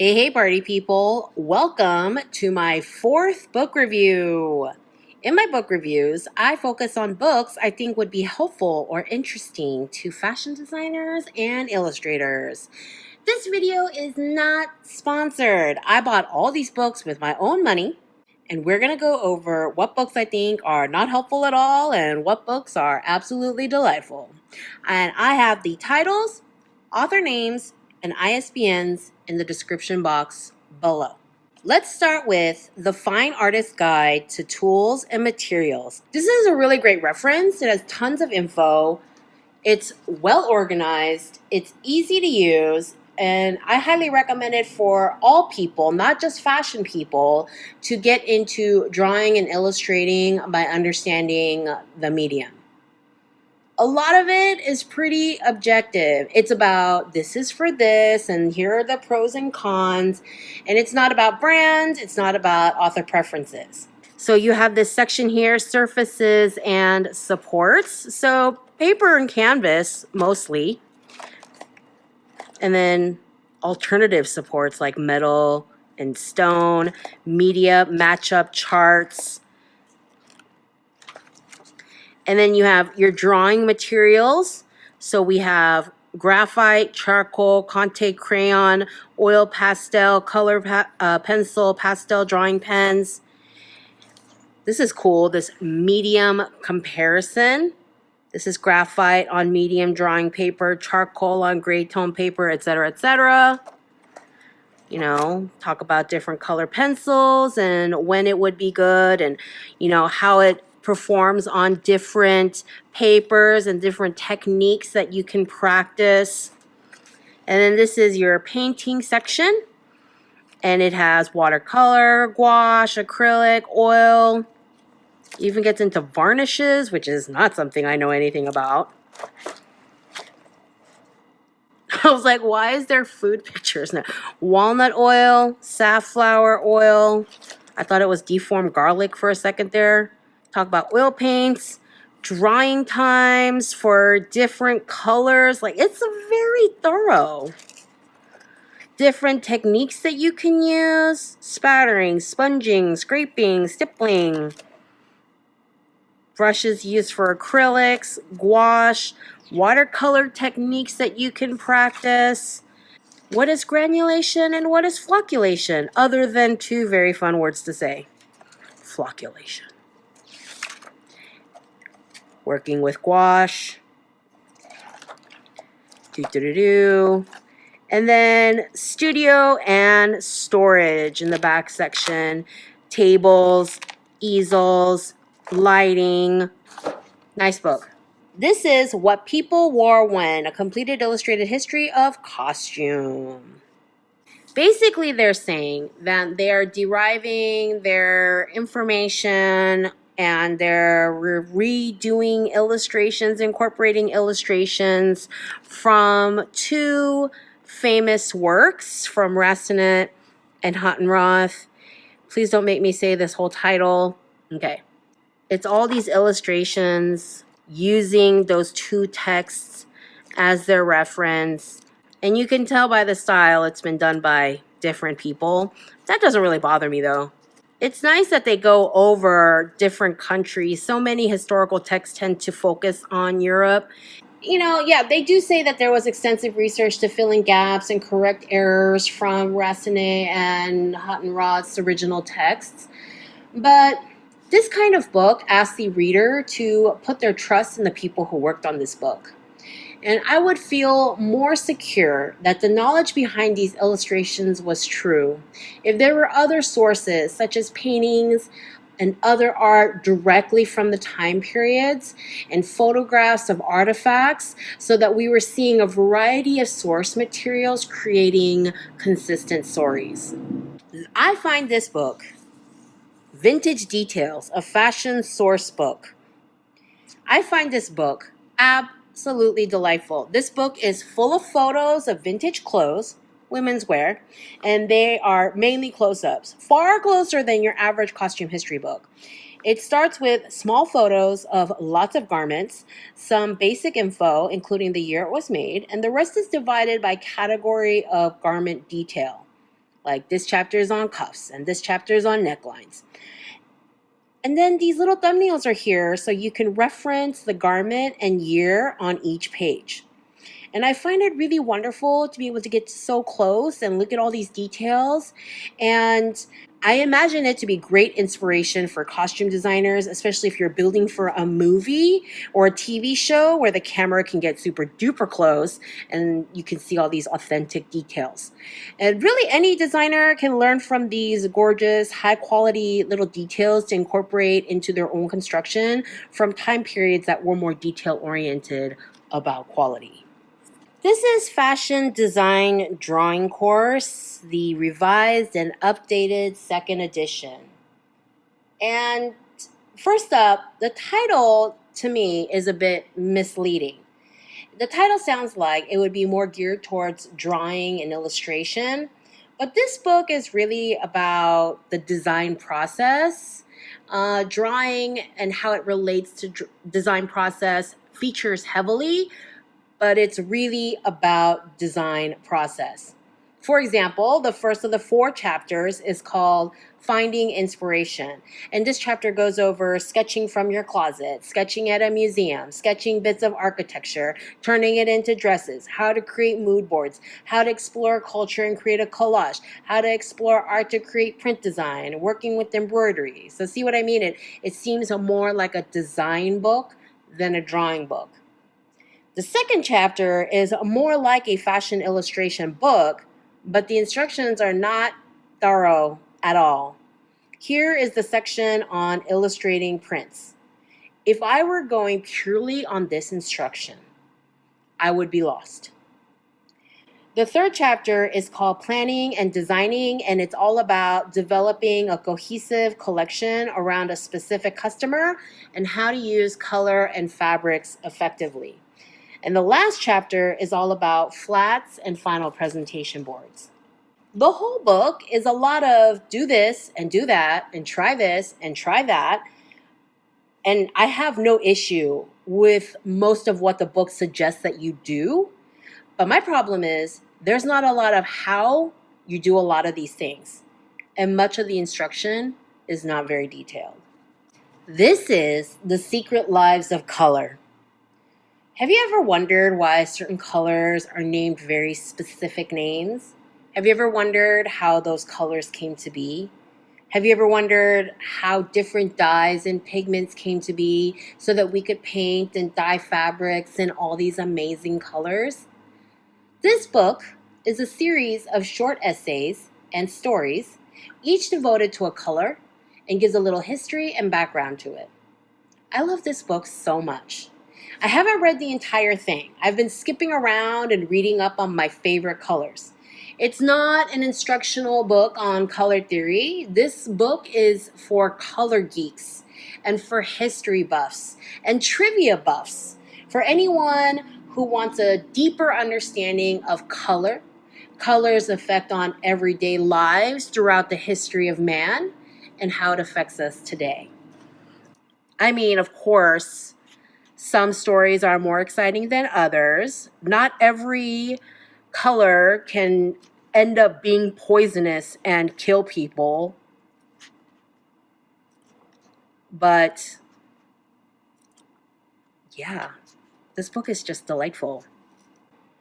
Hey, party people. Welcome to my fourth book review. In my book reviews, I focus on books I think would be helpful or interesting to fashion designers and illustrators. This video is not sponsored. I bought all these books with my own money, and we're going to go over what books I think are not helpful at all and what books are absolutely delightful. And I have the titles, author names, and ISBNs in the description box below. Let's start with The Fine Artist's Guide to Tools and Materials. This is a really great reference. It has tons of info. It's well organized. It's easy to use. And I highly recommend it for all people, not just fashion people, to get into drawing and illustrating by understanding the medium. A lot of it is pretty objective. It's about this is for this, and here are the pros and cons. And it's not about brands. It's not about author preferences. So you have this section here, surfaces and supports. So paper and canvas, mostly. And then alternative supports like metal and stone, media, matchup charts. And then you have your drawing materials. So we have graphite, charcoal, Conte crayon, oil pastel, color pencil, pastel drawing pens. This is cool, this medium comparison. This is graphite on medium drawing paper, charcoal on gray tone paper, etc., etc. You know, talk about different color pencils and when it would be good and, you know, how it performs on different papers and different techniques that you can practice. And then this is your painting section. And it has watercolor, gouache, acrylic, oil. Even gets into varnishes, which is not something I know anything about. I was like, why is there food pictures now? Walnut oil, safflower oil. I thought it was deformed garlic for a second there. Talk about oil paints, drying times for different colors. Like, it's very thorough. Different techniques that you can use. Spattering, sponging, scraping, stippling. Brushes used for acrylics, gouache, watercolor techniques that you can practice. What is granulation and what is flocculation? Other than two very fun words to say. Flocculation. Working with gouache. And then studio and storage in the back section. Tables, easels, lighting. Nice book. This is What People Wore When, a completed illustrated history of costume. Basically, they're saying that they are deriving their information and they're redoing illustrations, incorporating illustrations from two famous works from Rastinet and Hottenroth. Please don't make me say this whole title. Okay. It's all these illustrations using those two texts as their reference. And you can tell by the style it's been done by different people. That doesn't really bother me, though. It's nice that they go over different countries. So many historical texts tend to focus on Europe. You know, yeah, they do say that there was extensive research to fill in gaps and correct errors from Rastinet and Hottenroth's original texts. But this kind of book asks the reader to put their trust in the people who worked on this book. And I would feel more secure that the knowledge behind these illustrations was true if there were other sources, such as paintings and other art directly from the time periods and photographs of artifacts, so that we were seeing a variety of source materials creating consistent stories. I find this book, Vintage Details, a Fashion Sourcebook. I find this book absolutely delightful. This book is full of photos of vintage clothes, women's wear, and they are mainly close-ups, far closer than your average costume history book. It starts with small photos of lots of garments, some basic info, including the year it was made, and the rest is divided by category of garment detail. Like this chapter is on cuffs and this chapter is on necklines. And then these little thumbnails are here so you can reference the garment and year on each page. And I find it really wonderful to be able to get so close and look at all these details. And I imagine it to be great inspiration for costume designers, especially if you're building for a movie or a TV show where the camera can get super duper close and you can see all these authentic details. And really any designer can learn from these gorgeous, high quality little details to incorporate into their own construction from time periods that were more detail oriented about quality. This is Fashion Design Drawing Course, the revised and updated second edition. And first up, the title to me is a bit misleading. The title sounds like it would be more geared towards drawing and illustration, but this book is really about the design process. Drawing and how it relates to design process features heavily, but it's really about design process. For example, the first of the 4 chapters is called Finding Inspiration. And this chapter goes over sketching from your closet, sketching at a museum, sketching bits of architecture, turning it into dresses, how to create mood boards, how to explore culture and create a collage, how to explore art to create print design, working with embroidery. So see what I mean? It seems more like a design book than a drawing book. The second chapter is more like a fashion illustration book, but the instructions are not thorough at all. Here is the section on illustrating prints. If I were going purely on this instruction, I would be lost. The third chapter is called Planning and Designing, and it's all about developing a cohesive collection around a specific customer and how to use color and fabrics effectively. And the last chapter is all about flats and final presentation boards. The whole book is a lot of do this and do that and try this and try that. And I have no issue with most of what the book suggests that you do. But my problem is there's not a lot of how you do a lot of these things. And much of the instruction is not very detailed. This is The Secret Lives of Color. Have you ever wondered why certain colors are named very specific names? Have you ever wondered how those colors came to be? Have you ever wondered how different dyes and pigments came to be so that we could paint and dye fabrics in all these amazing colors? This book is a series of short essays and stories, each devoted to a color, and gives a little history and background to it. I love this book so much. I haven't read the entire thing. I've been skipping around and reading up on my favorite colors. It's not an instructional book on color theory. This book is for color geeks and for history buffs and trivia buffs, for anyone who wants a deeper understanding of color, color's effect on everyday lives throughout the history of man, and how it affects us today. I mean, of course, some stories are more exciting than others. Not every color can end up being poisonous and kill people. But yeah, this book is just delightful.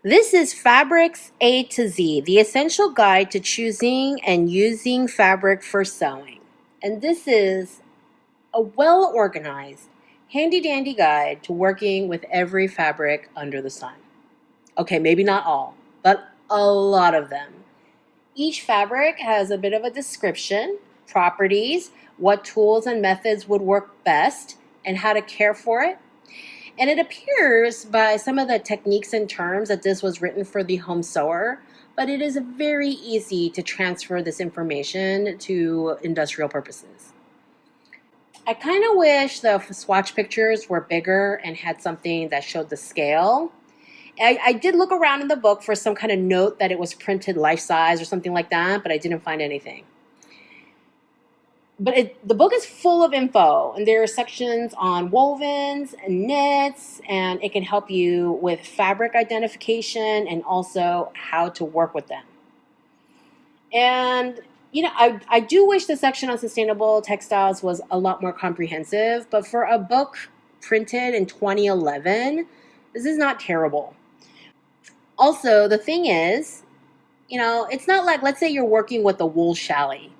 This is Fabrics A to Z, the essential guide to choosing and using fabric for sewing. And this is a well-organized, handy-dandy guide to working with every fabric under the sun. Okay, maybe not all, but a lot of them. Each fabric has a bit of a description, properties, what tools and methods would work best, and how to care for it. And it appears by some of the techniques and terms that this was written for the home sewer, but it is very easy to transfer this information to industrial purposes. I kind of wish the swatch pictures were bigger and had something that showed the scale. I did look around in the book for some kind of note that it was printed life size or something like that, but I didn't find anything. But the book is full of info, and there are sections on wovens and knits, and it can help you with fabric identification and also how to work with them. And, I do wish the section on sustainable textiles was a lot more comprehensive, but for a book printed in 2011, this is not terrible. Also, the thing is, it's not like, let's say you're working with a wool challis.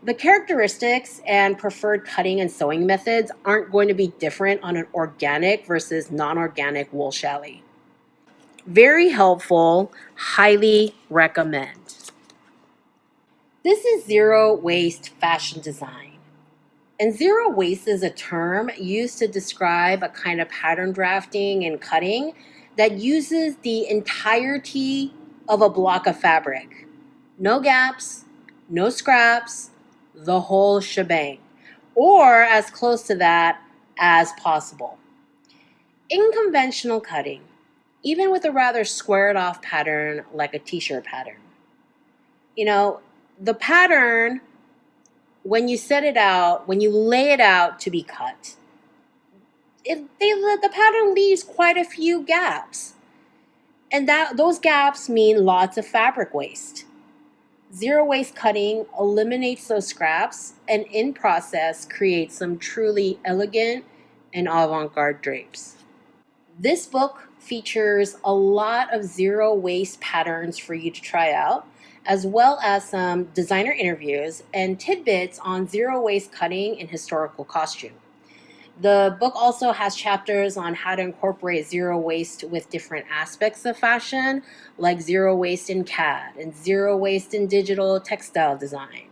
The characteristics and preferred cutting and sewing methods aren't going to be different on an organic versus non-organic wool challis. Very helpful, highly recommend. This is zero waste fashion design. And zero waste is a term used to describe a kind of pattern drafting and cutting that uses the entirety of a block of fabric. No gaps, no scraps, the whole shebang, or as close to that as possible. In conventional cutting, even with a rather squared off pattern like a t-shirt pattern, the pattern, when you set it out, when you lay it out to be cut, the pattern leaves quite a few gaps. And those gaps mean lots of fabric waste. Zero waste cutting eliminates those scraps and in process creates some truly elegant and avant-garde drapes. This book features a lot of zero waste patterns for you to try out, as well as some designer interviews and tidbits on zero waste cutting and historical costume. The book also has chapters on how to incorporate zero waste with different aspects of fashion, like zero waste in CAD and zero waste in digital textile design.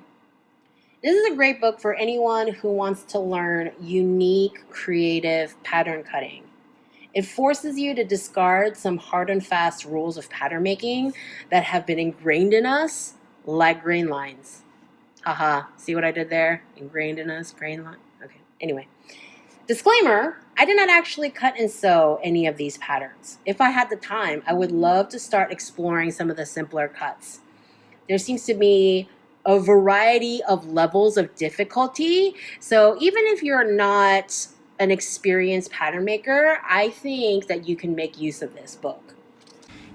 This is a great book for anyone who wants to learn unique, creative pattern cutting. It forces you to discard some hard and fast rules of pattern making that have been ingrained in us, like grain lines. Haha, see what I did there? Ingrained in us, grain line. Okay, anyway. Disclaimer, I did not actually cut and sew any of these patterns. If I had the time, I would love to start exploring some of the simpler cuts. There seems to be a variety of levels of difficulty, so even if you're not an experienced pattern maker, I think that you can make use of this book.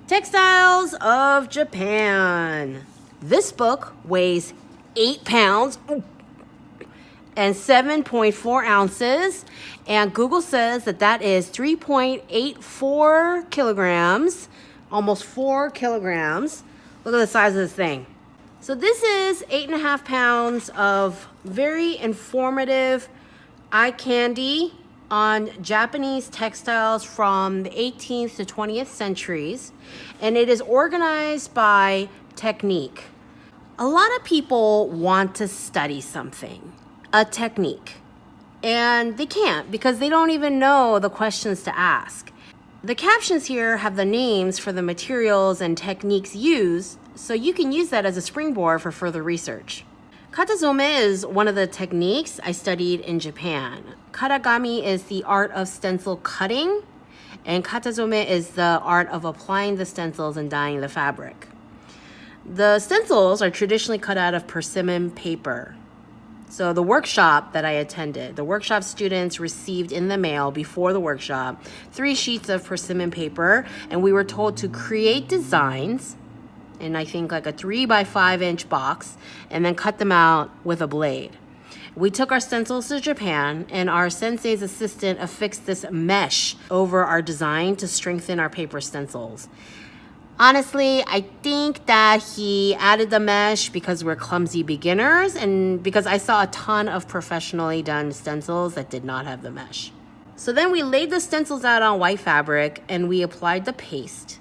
Textiles of Japan. This book weighs 8 pounds. And 7.4 ounces. And Google says that is 3.84 kilograms, almost 4 kilograms. Look at the size of this thing. So this is 8.5 pounds of very informative eye candy on Japanese textiles from the 18th to 20th centuries. And it is organized by technique. A lot of people want to study something, a technique, and they can't because they don't even know the questions to ask. The captions here have the names for the materials and techniques used, so you can use that as a springboard for further research. Katazome is one of the techniques I studied in Japan. Katagami is the art of stencil cutting, and katazome is the art of applying the stencils and dyeing the fabric. The stencils are traditionally cut out of persimmon paper. So the workshop that I attended, the workshop students received in the mail before the workshop 3 sheets of persimmon paper, and we were told to create designs in I think like a 3 by 5 inch box and then cut them out with a blade. We took our stencils to Japan, and our sensei's assistant affixed this mesh over our design to strengthen our paper stencils. Honestly, I think that he added the mesh because we're clumsy beginners and because I saw a ton of professionally done stencils that did not have the mesh. So then we laid the stencils out on white fabric and we applied the paste.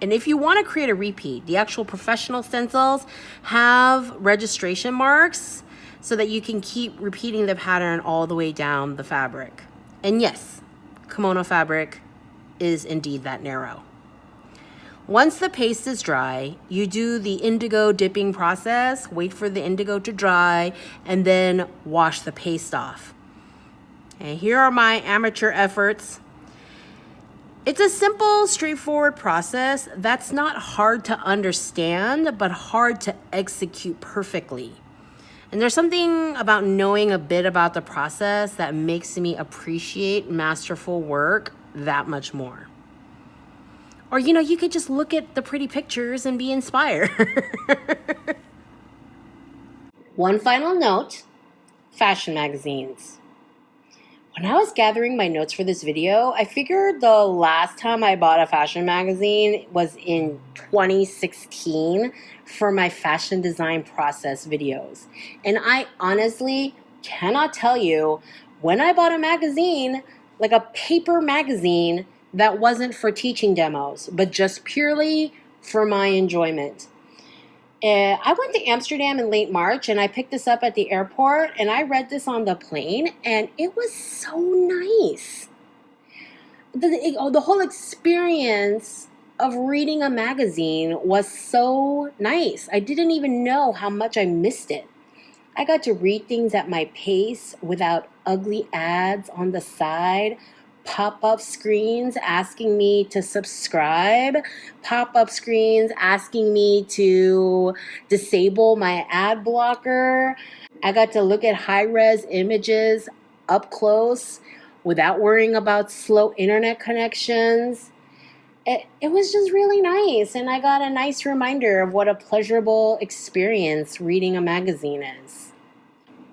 And if you want to create a repeat, the actual professional stencils have registration marks so that you can keep repeating the pattern all the way down the fabric. And yes, kimono fabric is indeed that narrow. Once the paste is dry, you do the indigo dipping process, wait for the indigo to dry, and then wash the paste off. And here are my amateur efforts. It's a simple, straightforward process that's not hard to understand, but hard to execute perfectly. And there's something about knowing a bit about the process that makes me appreciate masterful work that much more. Or, you could just look at the pretty pictures and be inspired. One final note, fashion magazines. When I was gathering my notes for this video, I figured the last time I bought a fashion magazine was in 2016 for my fashion design process videos. And I honestly cannot tell you when I bought a magazine, like a paper magazine that wasn't for teaching demos, but just purely for my enjoyment. I went to Amsterdam in late March, and I picked this up at the airport, and I read this on the plane, and it was so nice. The whole experience of reading a magazine was so nice. I didn't even know how much I missed it. I got to read things at my pace without ugly ads on the side, pop-up screens asking me to subscribe, pop-up screens asking me to disable my ad blocker. I got to look at high-res images up close without worrying about slow internet connections. It was just really nice, and I got a nice reminder of what a pleasurable experience reading a magazine is.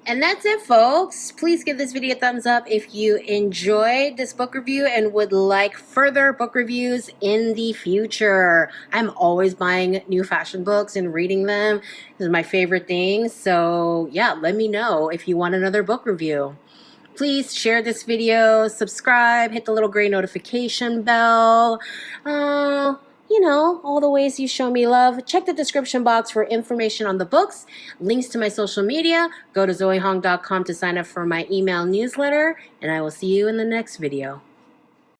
And that's it, folks. Please give this video a thumbs up if you enjoyed this book review and would like further book reviews in the future. I'm always buying new fashion books and reading them. This is my favorite thing. So yeah, let me know if you want another book review. Please share this video, subscribe, hit the little gray notification bell. You know, all the ways you show me love. Check the description box for information on the books, links to my social media. Go to zoehong.com to sign up for my email newsletter, and I will see you in the next video.